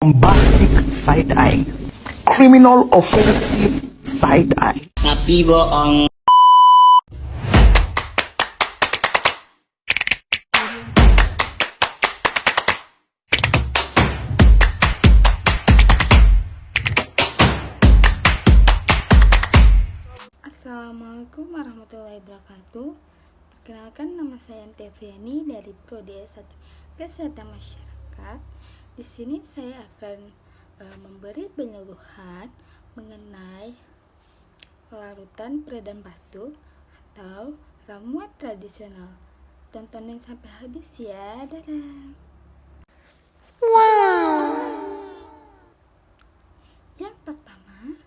bombastic side eye, criminal offensive side eye. Tapi bohong. Assalamualaikum warahmatullahi wabarakatuh. Perkenalkan, nama saya Tia Friani dari Prodi S1 Kesehatan Masyarakat. Di sini saya akan memberi penyuluhan mengenai larutan peredam batuk atau ramuan tradisional. Tontonin sampai habis ya. Dadah. Yang pertama,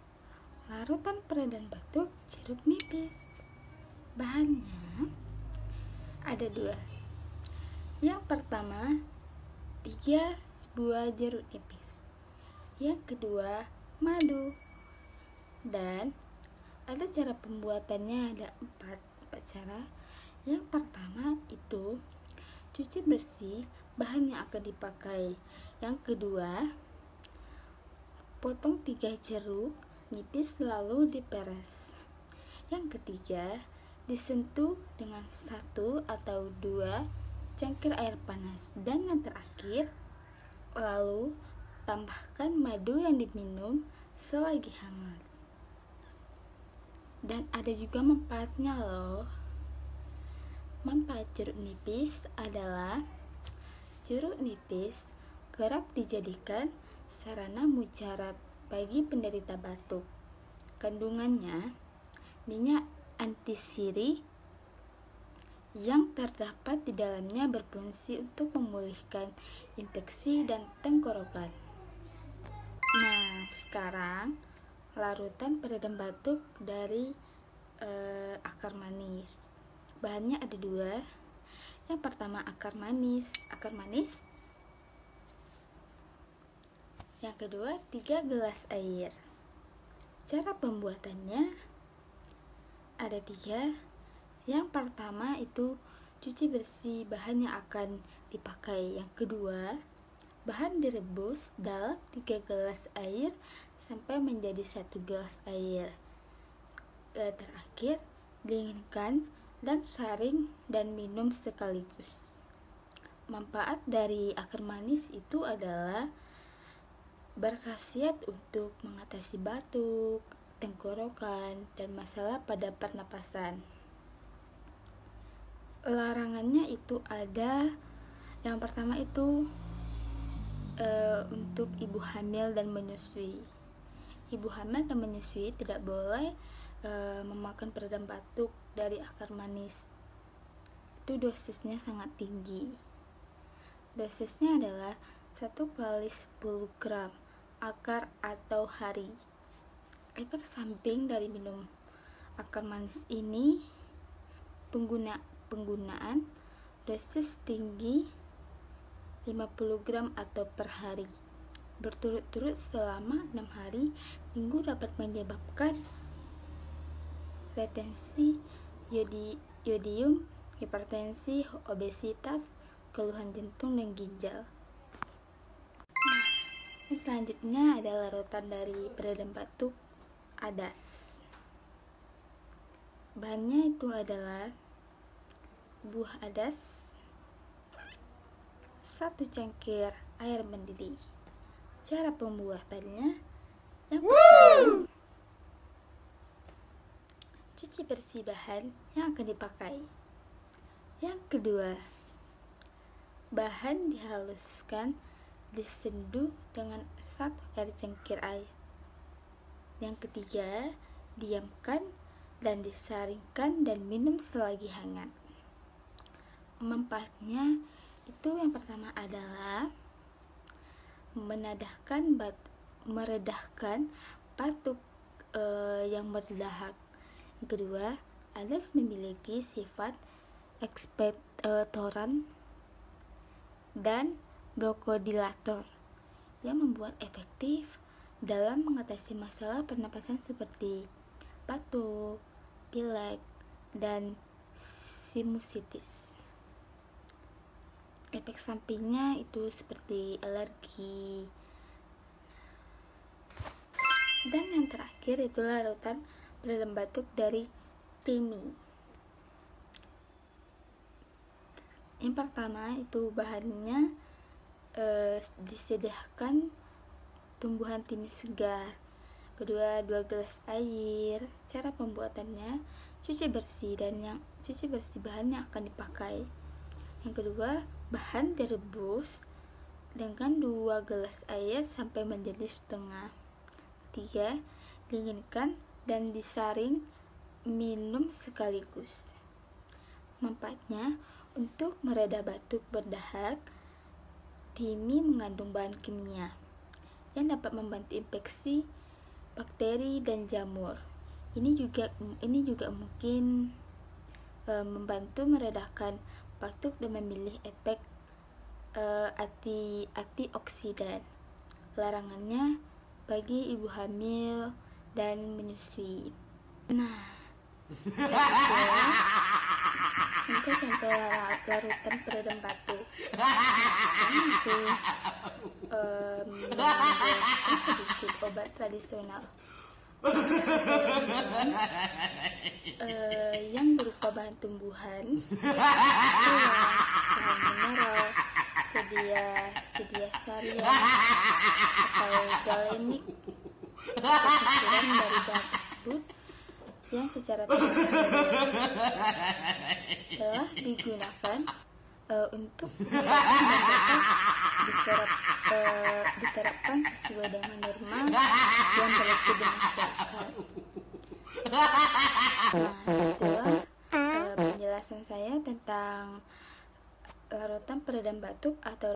larutan peredam batuk jeruk nipis. Bahannya ada 2. Yang pertama, 3 buah jeruk nipis. Yang kedua, madu. Dan ada cara pembuatannya, ada 4 cara. Yang pertama itu cuci bersih bahan yang akan dipakai. Yang kedua, potong 3 jeruk nipis lalu diperes. Yang ketiga, disentuh dengan 1 atau 2 cangkir air panas. Dan yang terakhir, lalu tambahkan madu yang diminum selagi hangat. Dan ada juga manfaatnya loh. Manfaat jeruk nipis adalah jeruk nipis kerap dijadikan sarana mujarab bagi penderita batuk. Kandungannya minyak antisiri yang terdapat di dalamnya berfungsi untuk memulihkan infeksi dan tenggorokan. Nah, sekarang larutan peredam batuk dari akar manis. Bahannya ada 2. Yang pertama, akar manis. Yang kedua, 3 gelas air. Cara pembuatannya ada 3. Yang pertama itu cuci bersih bahan yang akan dipakai. Yang kedua, bahan direbus dalam 3 gelas air sampai menjadi 1 gelas air. Terakhir, dinginkan dan saring dan minum sekaligus. Manfaat dari akar manis itu adalah berkhasiat untuk mengatasi batuk, tenggorokan, dan masalah pada pernapasan. Larangannya itu ada, yang pertama itu untuk ibu hamil dan menyusui. Ibu hamil dan menyusui tidak boleh memakan peredam batuk dari akar manis. Itu dosisnya sangat tinggi. Dosisnya adalah 1 kali 10 gram akar atau hari. Efek samping dari minum akar manis ini, penggunaan dosis tinggi 50 gram atau per hari berturut-turut selama 6 hari minggu dapat menyebabkan retensi yodium, hipertensi, obesitas, keluhan jantung dan ginjal. Nah, selanjutnya adalah larutan dari peredam batuk adas. Bahannya itu adalah buah adas, 1 cangkir air mendidih. Cara pembuatannya, yang pertama, cuci bersih bahan yang akan dipakai. Yang kedua, bahan dihaluskan, diseduh dengan 1 air cangkir air. Yang ketiga, diamkan dan disaringkan dan minum selagi hangat. Manfaatnya itu yang pertama adalah meredahkan batuk yang berdahak. Yang kedua, adas memiliki sifat ekspektoran dan bronchodilator yang membuat efektif dalam mengatasi masalah pernapasan seperti batuk, pilek, dan sinusitis. Efek sampingnya itu seperti alergi, terakhir itu larutan peredam batuk dari TIMI. Yang pertama itu bahannya disediakan tumbuhan TIMI segar. Kedua, 2 gelas air. Cara pembuatannya, cuci bersih bahan yang akan dipakai. Yang kedua, bahan direbus dengan 2 gelas air sampai menjadi setengah. 3, dinginkan dan disaring minum sekaligus. Manfaatnya, untuk mereda batuk berdahak, TIMI mengandung bahan kimia yang dapat membantu infeksi bakteri dan jamur. Ini juga mungkin membantu meredakan batuk dan memilih efek antioksidan. Larangannya bagi ibu hamil dan menyusui. Nah, contoh-contoh larutan peredam batuk. Itu menambahkan sedikit obat tradisional yang berupa bahan tumbuhan, bahan mineral, sedia saria atau galenik, campuran dari bahan tersebut yang secara telah digunakan untuk diterapkan sesuai dengan norma yang berlaku di masyarakat. Itulah penjelasan saya tentang larutan peredam batuk atau